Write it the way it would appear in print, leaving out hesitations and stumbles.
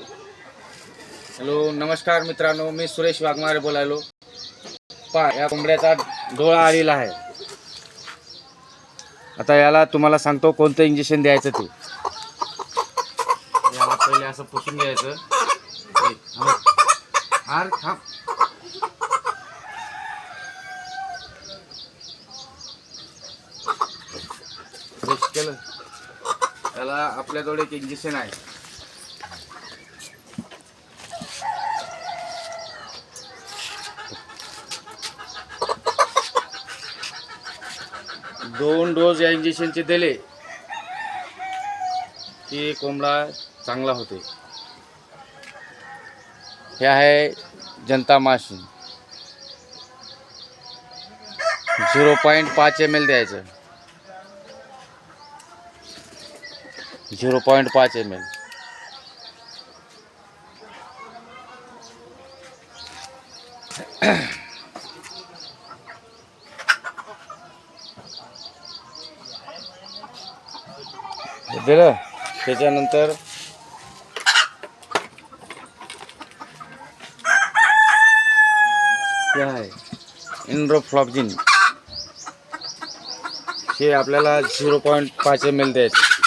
Hello नमस्कार मित्रांनो, मी सुरेश वाघमारे बोलायलो. पहा, या कोंबड्याचा डोळा आलेला आहे. आता याला तुम्हाला सांगतो कोणतं इंजेक्शन द्यायचं ते. याला पहिले असं पुसून घ्यायचं. केलं त्याला आपल्याजवळ एक इंजेक्शन आहे. दोन डोस या इंजेक्शनचे दिले की कोंबडा चांगला होते. हे आहे जनता माशी 0.5 ml द्यायचं. 0.5 ml. दिलं त्याच्यानंतर हे आहे इन्ड्रोफ्लॉक्झिन. हे आपल्याला 0.5 ml द्यायचं.